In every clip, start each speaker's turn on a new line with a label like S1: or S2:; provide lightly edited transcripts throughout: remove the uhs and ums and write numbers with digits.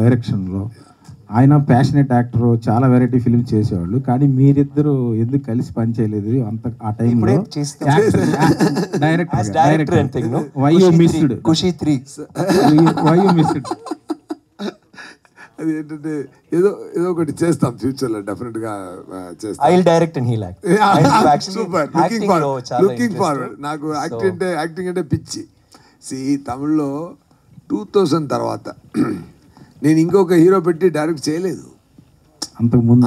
S1: డైరెక్షన్లో. ఆయన passionate actor, చాలా వెరైటీ ఫిల్మ్స్ చేసేవాళ్ళు. కానీ మీరిద్దరు ఎందుకు కలిసి పనిచేయలేదు అంత ఆ టైంలో? Director why you missed?
S2: Kushi 3
S1: why you missed?
S3: అది ఏంటంటే ఏదో ఒకటి చేస్తాం ఫ్యూచర్లో, డెఫినెట్గా చేస్తాం.
S2: I will direct and he like.
S3: Super, looking forward. నాకు యాక్టింగ్ అంటే పిచ్చి. తమిళ్లో 2000 తర్వాత నేను ఇంకొక హీరో పెట్టి డైరెక్ట్ చేయలేదు,
S1: అంతకుముందు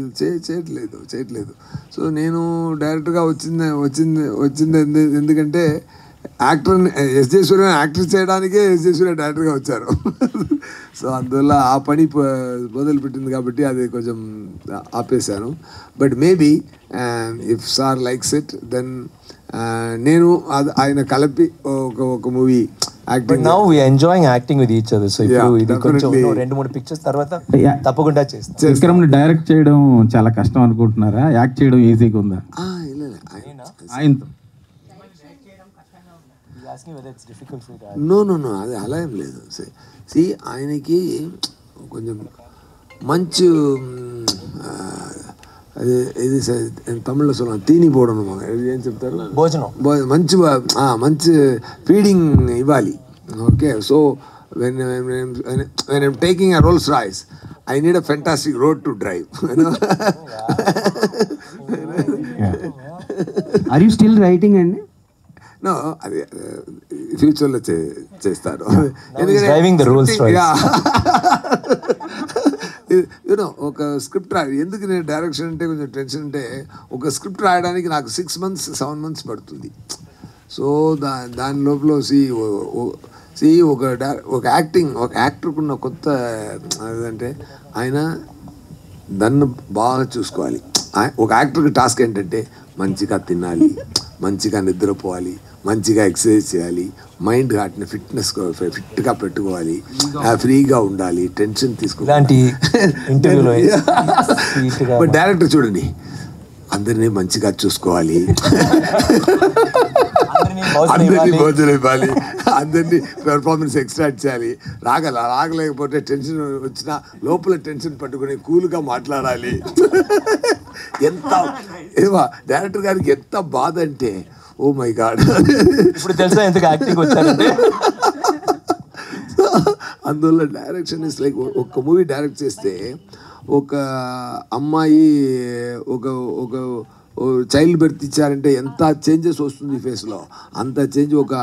S3: చేయట్లేదు. సో నేను డైరెక్ట్గా వచ్చింది ఎందుకంటే యాక్టర్ ఎస్.జే. సూర్య యాక్టర్ చేయడానికే ఎస్.జే. సూర్య డైరెక్టర్గా వచ్చారు. సో అందువల్ల ఆ పని మొదలుపెట్టింది కాబట్టి అది కొంచెం ఆపేశాను. But maybe if sir likes it then నేను ఆయన కలిపి ఒక movie acting.
S2: Now we enjoying acting with each other. So ఇప్పుడు ఇది కొంచెం 2-3 పిక్చర్స్ తర్వాత తప్పకుండా చేస్తాం.
S1: విక్రమ్ని డైరెక్ట్ చేయడం చాలా కష్టం అనుకుంటున్నారా? యాక్ట్ చేయడం ఈజీగా ఉందా? ఆయనతో
S3: నో అది అలా ఏం లేదు. ఆయనకి కొంచెం మంచి అది ఇది తమిళ్లో சொல்லுவாங்க తీని పోవడం, ఏం చెప్తారు,
S2: భోజనం,
S3: మంచి ఫీడింగ్ ఇవ్వాలి. Okay, so when I'm taking a Rolls Royce, I need a fantastic road to drive.
S4: Are you still writing అండి?
S3: నో, అది ఫ్యూచర్లో చేస్తారు.
S2: Driving the Rolls Royce.
S3: You know ఒక స్క్రిప్ట్ ఎందుకు నేను డైరెక్షన్ అంటే కొంచెం టెన్షన్ అంటే, ఒక స్క్రిప్ట్ రాయడానికి నాకు 6 months 7 months పడుతుంది. సో దాని లోపల ఒక యాక్టర్కున్న కొత్త అదంటే ఆయన దాన్ని బాగా చూసుకోవాలి. ఒక యాక్టర్కి టాస్క్ ఏంటంటే మంచిగా తినాలి, మంచిగా నిద్రపోవాలి, మంచిగా ఎక్సర్సైజ్ చేయాలి, మైండ్ వాటిని ఫిట్గా పెట్టుకోవాలి, ఫ్రీగా ఉండాలి, టెన్షన్ తీసుకోవాలి. బట్ డైరెక్టర్ చూడండి, అందరినీ మంచిగా చూసుకోవాలి, అందరినీ భోజనం ఇవ్వాలి, అందరినీ పెర్ఫార్మెన్స్ ఎక్స్ట్రాక్ట్ చేయాలి. రాగలేకపోతే టెన్షన్ వచ్చినా లోపల టెన్షన్ పట్టుకుని కూల్గా మాట్లాడాలి. డైరెక్టర్ గారికి ఎంత బాధ అంటే, ఓ మై గాడ్,
S2: ఇప్పుడు తెలుసా ఎందుకు యాక్టింగ్ వచ్చారంటే.
S3: అందువల్ల డైరెక్షన్ ఇస్ లైక్, ఒక మూవీ డైరెక్ట్ చేస్తే ఒక అమ్మాయి ఒక చైల్డ్ బర్త్ ఇచ్చారంటే ఎంత చేంజెస్ వస్తుంది ఫేస్లో, అంత చేంజ్ ఒక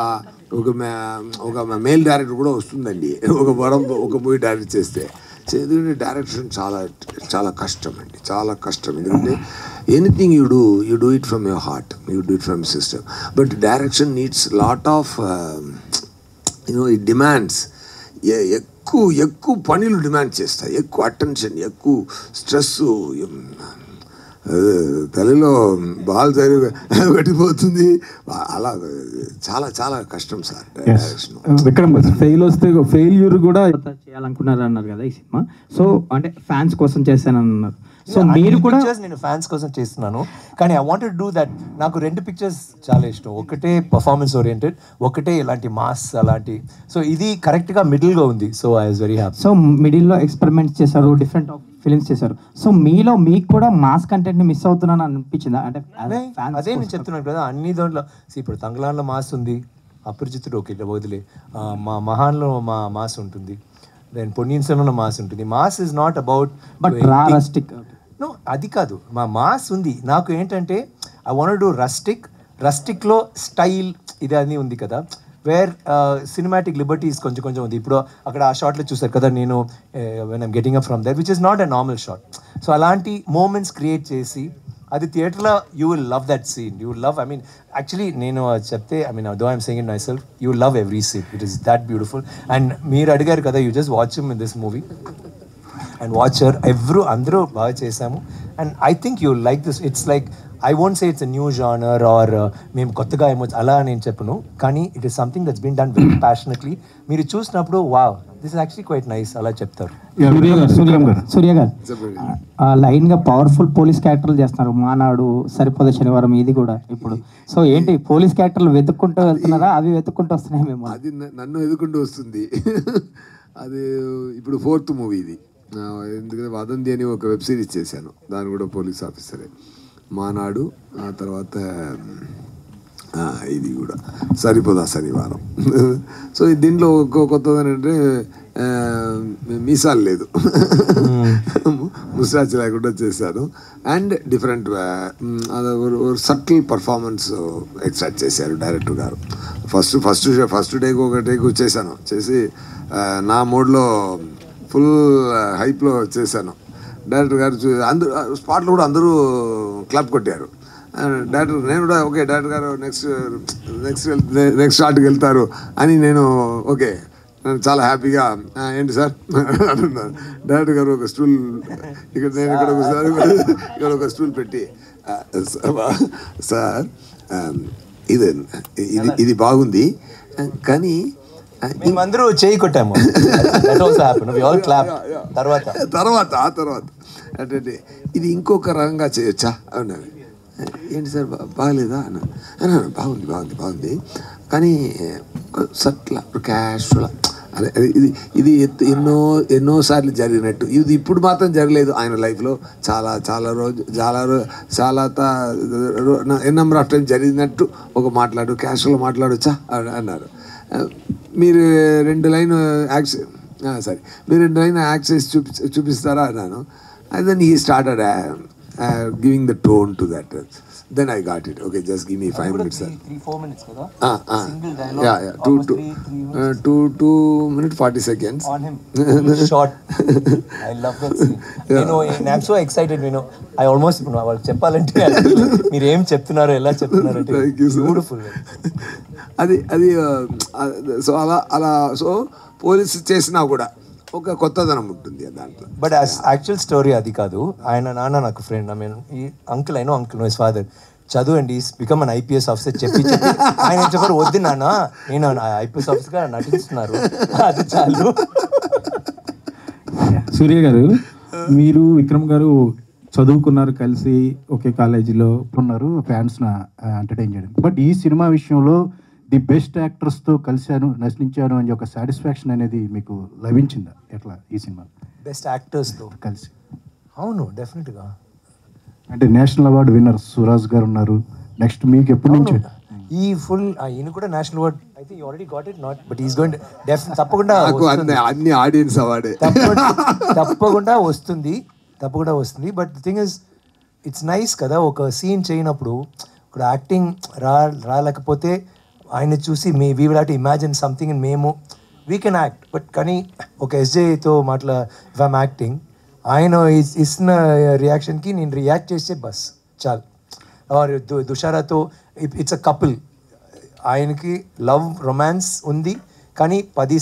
S3: మేల్ డైరెక్టర్ కూడా వస్తుందండి ఒక మూవీ డైరెక్ట్ చేస్తే. ఎందుకంటే డైరెక్షన్ చాలా కష్టం అండి, చాలా కష్టం. ఎందుకంటే anything you do it from your heart, you do it from system. But direction needs lot of it demands, ఎక్కువ పనులు డిమాండ్ చేస్తాయి, ఎక్కువ అటెన్షన్, ఎక్కువ స్ట్రెస్, తల్లిలో బాల్ పెట్టిపోతుంది. అలా చాలా కష్టం సార్ డైరెక్షన్.
S4: విక్రమ్ ఫెయిల్యూర్ కూడా చేయాలనుకున్నారు అన్నారు కదా ఈ సినిమా. సో అంటే ఫ్యాన్స్ కోసం చేశానన్నారు. సో మీరు కూడా,
S2: నేను ఫ్యాన్స్ కోసం చేస్తున్నాను, కానీ ఐ వాంటెడ్ డూ దట్. నాకు 2 పిక్చర్స్ చాలా ఇష్టం. ఒకటే పర్ఫార్మెన్స్ ఓరియంటెడ్, ఒకటే ఇలాంటి మాస్ అలాంటి. సో ఇది కరెక్ట్గా మిడిల్గా ఉంది. So I was very happy.
S4: So మిడిల్లో ఎక్స్పెరిమెంట్స్ చేశారు, డిఫరెంట్ ఫిల్మ్స్ చేశారు. సో మీలో మీకు కూడా మాస్ కంటెంట్ని మిస్ అవుతున్నాను అనిపించిందా? అంటే
S2: అదే నేను చెప్తున్నాను కదా, అన్ని దాంట్లో ఇప్పుడు తంగళాన్లో మాస్ ఉంది, అపరిచితుడు ఓకే వదిలే, మా మహాన్లో మాస్ ఉంటుంది, దెన్ పొన్నియిన్ సెల్వన్లో మాస్ ఉంటుంది. Mass is not about no, అది కాదు. మా మాస్ ఉంది. నాకు ఏంటంటే ఐ వాంట్ డు రస్టిక్లో స్టైల్ ఇది అని ఉంది కదా, వేర్ సినిమాటిక్ లిబర్టీస్ కొంచెం ఉంది. ఇప్పుడు అక్కడ ఆ షాట్లో చూసారు కదా, నేను when I'm getting up from there, which is not a normal shot. So అలాంటి మూమెంట్స్ క్రియేట్ చేసి అది థియేటర్లో you will love that scene, you will love. I mean actually నేను చెప్తే, I mean though I'm saying it myself, you will love every scene. It is that beautiful. And మీరు అడిగారు కదా, you just watch him in this movie and watcher అందరూ బాగా చేశాము. And I think you like this. It's like, I won't say it's a new genre or మేము కొత్తగా ఏమో అలా నేను చెప్పను, కానీ it is something that's been done very passionately. మీరు చూసినప్పుడు wow, this is actually quite nice అలా చెప్తారు.
S4: సూర్య గారు లైన్గా పవర్ఫుల్ పోలీస్ క్యారెక్టర్లు చేస్తున్నారు. మానాడు, సరిపోదు శనివారం, ఇది కూడా ఇప్పుడు. సో ఏంటి పోలీస్ క్యారెక్టర్లు వెతుక్కుంటూ వెళ్తున్నారా, అవి వెతుక్కుంటూ వస్తున్నాయి? మేము
S3: అది నన్ను వెతుక్కుంటూ వస్తుంది. అది ఇప్పుడు 4th మూవీ ఇది. ఎందుకంటే వదంతి అని ఒక వెబ్ సిరీస్ చేశాను, దాని కూడా పోలీస్ ఆఫీసరే. మానాడు, ఆ తర్వాత ఇది కూడా సరిపోదా శనివారం. సో దీంట్లో కొత్తది ఏంటంటే మీసాలు లేదు, ముస్టాచ్ లేకుండా చేశాను. And different subtle performance extract చేశారు డైరెక్టర్ గారు. ఫస్ట్ టేక్ ఒక టేక్ చేశాను, చేసి నా మోడ్లో ఫుల్ హైప్లో చేశాను. డైరెక్టర్ గారు అందరూ స్పాట్లో కూడా అందరూ క్లాప్ కొట్టారు. డైరెక్టర్ నేను కూడా ఓకే డైరెక్టర్ గారు నెక్స్ట్ షాట్కి వెళ్తారు అని నేను ఓకే చాలా హ్యాపీగా ఏంటి సార్ అంటున్నాను. డైరెక్టర్ గారు ఒక స్టూల్ ఇక్కడ, నేను ఇక్కడ ఒక స్టూల్ పెట్టి సార్ ఇది బాగుంది కానీ
S2: మేమందరూ చేయి కొట్టాము.
S3: తర్వాత అంటే ఇది ఇంకొక రకంగా చేయొచ్చా అన్నారు. ఏంటి సార్ బాగలేదా అన్నాను. బాగుంది కానీ సట్ల క్యాషువల్ అదే ఇది ఎన్నోసార్లు జరిగినట్టు ఇది ఇప్పుడు మాత్రం జరగలేదు ఆయన లైఫ్లో. చాలా నెంబర్ ఆఫ్ టైం జరిగినట్టు ఒక క్యాషువల్ మాట్లాడొచ్చా అన్నారు. మీరు 2 లైన్ యాక్ట్ చేసి చూపిస్తారా అన్నాను. And then he started giving the tone to that. Then I got it. Okay, just give me 5 minutes.
S2: 3-4 minutes kada?
S3: Single dialogue. Yeah. 2 minutes 40 seconds.
S2: On him. Short. I love that scene. I'm so excited. I almost వాళ్ళు చెప్పాలంటే మీరు ఏం చెప్తున్నారు, ఎలా చెప్తున్నారు అంటే beautiful.
S3: అది so police చేసినా కూడా ఒక కొత్తదనం ఉంటుంది దాంట్లో.
S2: బట్ యాక్చువల్ స్టోరీ అది కాదు. ఆయన నాన్న నాకు ఫ్రెండ్, ఈ అంకుల్ హిస్ ఫాదర్ చదువండి, బికమ్ అన్ IPS ఆఫీసర్ చెప్పి ఆయన చెప్పారు వద్దు నాన్న నేను IPS ఆఫీసర్గా నటిస్తున్నారు అది చాలు.
S1: సూర్య గారు, మీరు విక్రమ్ గారు చదువుకున్నారు, కలిసి ఒకే కాలేజీలో
S5: ఉన్నారు ఫ్యాన్స్ని ఎంటర్టైన్ చేయడం. బట్ ఈ సినిమా విషయంలో ది బెస్ట్ యాక్టర్స్తో కలిశాను, నటించాను అని ఒక సాటిస్ఫాక్షన్ అనేది మీకు లభించిందా ఎట్లా ఈ సినిమా?
S2: బెస్ట్ యాక్టర్స్తో
S5: కలిసి?
S2: అవును, డెఫినెట్గా.
S5: అంటే నేషనల్ అవార్డు విన్నర్ సురాజ్ గారు ఉన్నారు. నెక్స్ట్ మీకు ఎప్పటి నుంచి
S2: ఈయన కూడా national award I think already got it not, but is going తప్పకుండా
S3: అన్ని ఆడియన్స్ అవార్డే
S2: తప్పకుండా వస్తుంది. But the thing is it's nice కదా, ఒక సీన్ చేయనప్పుడు ఇక్కడ యాక్టింగ్ రాలేకపోతే ఆయన చూసి we will have to imagine something and మేము వీ కెన్ యాక్ట్. బట్ కానీ ఒక SJతో ఇఫ్ ఐమ్ యాక్టింగ్, ఆయన ఇస్తున్న రియాక్షన్కి నేను రియాక్ట్ చేస్తే బస్ చాలు. దుషారాతో ఇట్స్ అ కపుల్, ఆయనకి లవ్ రొమాన్స్ ఉంది కానీ 10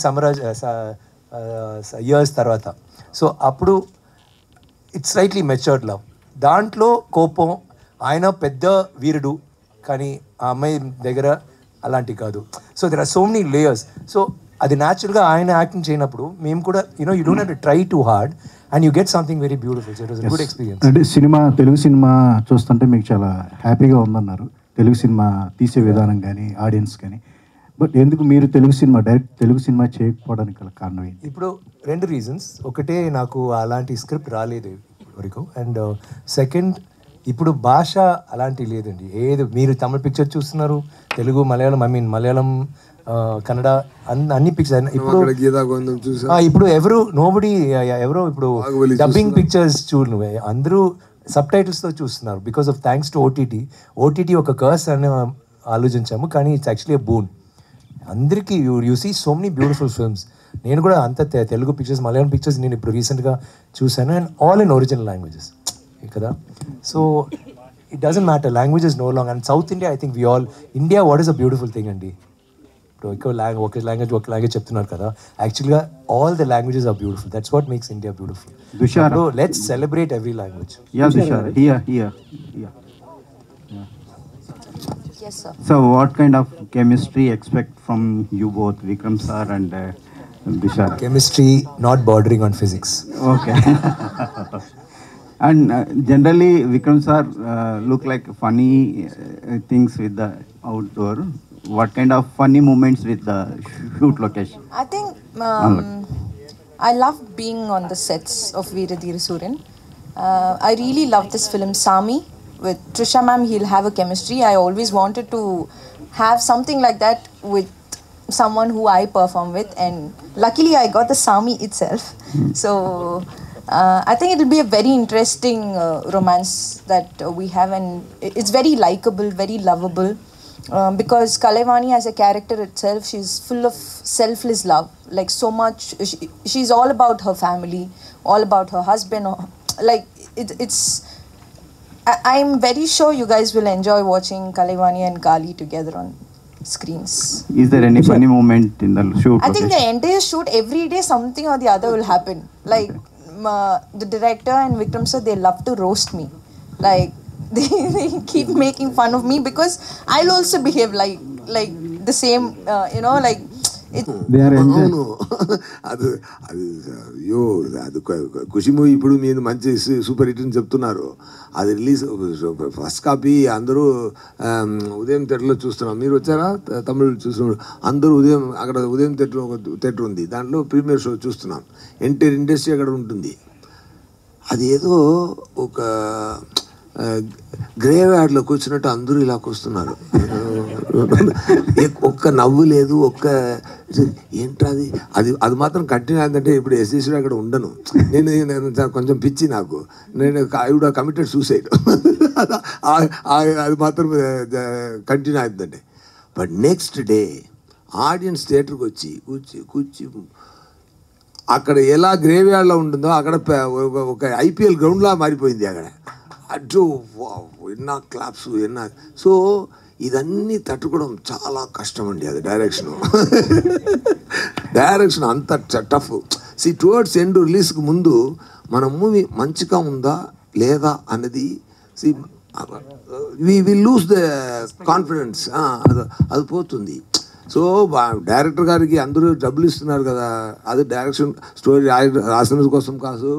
S2: ఇయర్స్ తర్వాత. సో అప్పుడు ఇట్స్ స్లైట్లీ మెచ్యూర్డ్ లవ్. దాంట్లో కోపం, ఆయన పెద్ద వీరుడు కానీ ఆ అమ్మాయి దగ్గర అలాంటి కాదు. So there are so many layers. So అది న్యాచురల్గా ఆయన యాక్టింగ్ చేయనప్పుడు మేము కూడా you don't have to try too hard and you get something very beautiful. So it was a good experience.
S5: అంటే తెలుగు సినిమా చూస్తుంటే మీకు చాలా హ్యాపీగా ఉందన్నారు, తెలుగు సినిమా తీసే విధానం కానీ ఆడియన్స్ కానీ. బట్ ఎందుకు మీరు డైరెక్ట్ తెలుగు సినిమా చేయకపోవడానికి గల కారణం ఏంటి?
S2: ఇప్పుడు 2 రీజన్స్. ఒకటే, నాకు అలాంటి స్క్రిప్ట్ రాలేదు వరకు. అండ్ సెకండ్, ఇప్పుడు భాష అలాంటివి లేదండి. మీరు తమిళ పిక్చర్ చూస్తున్నారు, తెలుగు, మలయాళం, కన్నడ అన్ని పిక్చర్. ఇప్పుడు ఎవరు డబ్బింగ్ పిక్చర్స్ చూడు, అందరూ సబ్ టైటిల్స్తో చూస్తున్నారు because of thanks to OTT ఒక కర్స్ అని ఆలోచించాము, కానీ ఇట్స్ యాక్చువల్లీ ఎ బూన్. అందరికీ you see so many beautiful films. నేను కూడా అంత తెలుగు పిక్చర్స్, మలయాళం పిక్చర్స్ నేను ఇప్పుడు రీసెంట్గా చూశాను, and all in original languages కదా. So it doesn't matter, languages no long. And south India, I think India what is a beautiful thing అండి. ఇప్పుడు ఒక లాంగ్వేజ్ చెప్తున్నారు కదా, యాక్చువల్గా all the languages are beautiful. That's what makes India beautiful. So let's celebrate every language.
S6: Yes, sir.
S5: So what kind of chemistry expect from you both, Vikram sir and Dushara?
S2: Chemistry not bordering on physics.
S5: Okay. And generally Vikram sir look like funny things with the outdoor. What kind of funny moments with the shoot location?
S6: I think I love being on the sets of Veerathira Suryan. I really love this film Sami with Trisha ma'am. He'll have a chemistry. I always wanted to have something like that with someone who I perform with, and luckily I got the Sami itself. So I think it will be a very interesting romance that we have, and it's very likable, very lovable. Because Kalaivani as a character itself, she's full of selfless love, like so much. She's all about her family, all about her husband. Like it's. I'm very sure you guys will enjoy watching Kalaivani and Gali together on screens.
S7: Is there any funny moment in the shoot?
S6: I think the entire shoot, every day something or the other will happen. Like the director and Vikram sir, they love to roast me. Like they keep making fun of me because I'll also behave like the same, you know, like
S1: They are
S3: అవును అది అది అయ్యో అది ఖుషి movie ఇప్పుడు మీరు మంచి super hit అని చెప్తున్నారు. అది రిలీజ్ ఫస్ట్ కాపీ అందరూ ఉదయం థియేటర్లో చూస్తున్నాం. మీరు వచ్చారా? తమిళ చూస్తున్నారు అందరూ. ఉదయం అక్కడ ఉదయం థియేటర్ ఒక థియేటర్ ఉంది, దాంట్లో ప్రీమియర్ షో చూస్తున్నాం. ఎంటైర్ ఇండస్ట్రీ అక్కడ ఉంటుంది. అది ఏదో ఒక గ్రేవ్ యార్డ్లోకి వచ్చినట్టు అందరూ ఇలా వస్తున్నారు. ఒక్క నవ్వు లేదు, ఒక్క ఏంటది అది అది మాత్రం కంటిన్యూ అయిందంటే ఇప్పుడు ఎస్ఎస్సీ అక్కడ ఉండను నేను. కొంచెం పిచ్చి నాకు, నేను ఐ వుడ్ కమిటెడ్ సూసైడ్. అది మాత్రం కంటిన్యూ అవుతుందండి. బట్ నెక్స్ట్ డే ఆడియన్స్ థియేటర్కి వచ్చి కూర్చి అక్కడ ఎలా గ్రేవ్ యార్డ్లో ఉంటుందో అక్కడ ఒక ఐపీఎల్ గ్రౌండ్లా మారిపోయింది అక్కడ. అటు ఎన్నా క్లాప్స్ ఎన్నా. సో ఇదన్నీ తట్టుకోవడం చాలా కష్టం అండి. అది డైరెక్షన్ అంత టఫ్. సి టువర్డ్స్ ఎండ్ రిలీజ్కి ముందు మన మూవీ మంచిగా ఉందా లేదా అన్నది see we will lose the confidence. అది పోతుంది. సో డైరెక్టర్ గారికి అందరూ డబ్బులు ఇస్తున్నారు కదా, అది డైరెక్షన్ స్టోరీ రాసినది కోసం కాదు,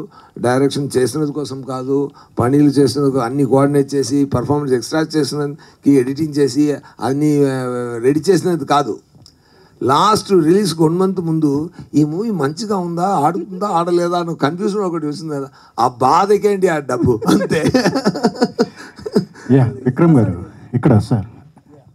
S3: డైరెక్షన్ చేసినది కోసం కాదు, పనులు చేసినందుకు అన్నీ కోఆర్డినేట్ చేసి పర్ఫార్మెన్స్ ఎక్స్ట్రా చేసినందుకు ఎడిటింగ్ చేసి అన్నీ రెడీ చేసినది కాదు. లాస్ట్ రిలీజ్కి 1 month ముందు ఈ మూవీ మంచిగా ఉందా, ఆడుతుందా ఆడలేదా అని కన్ఫ్యూజన్ ఒకటి వస్తుంది కదా, ఆ బాధకేంటి ఆ డబ్బు అంతే.
S5: విక్రమ్ గారు ఇక్కడ సార్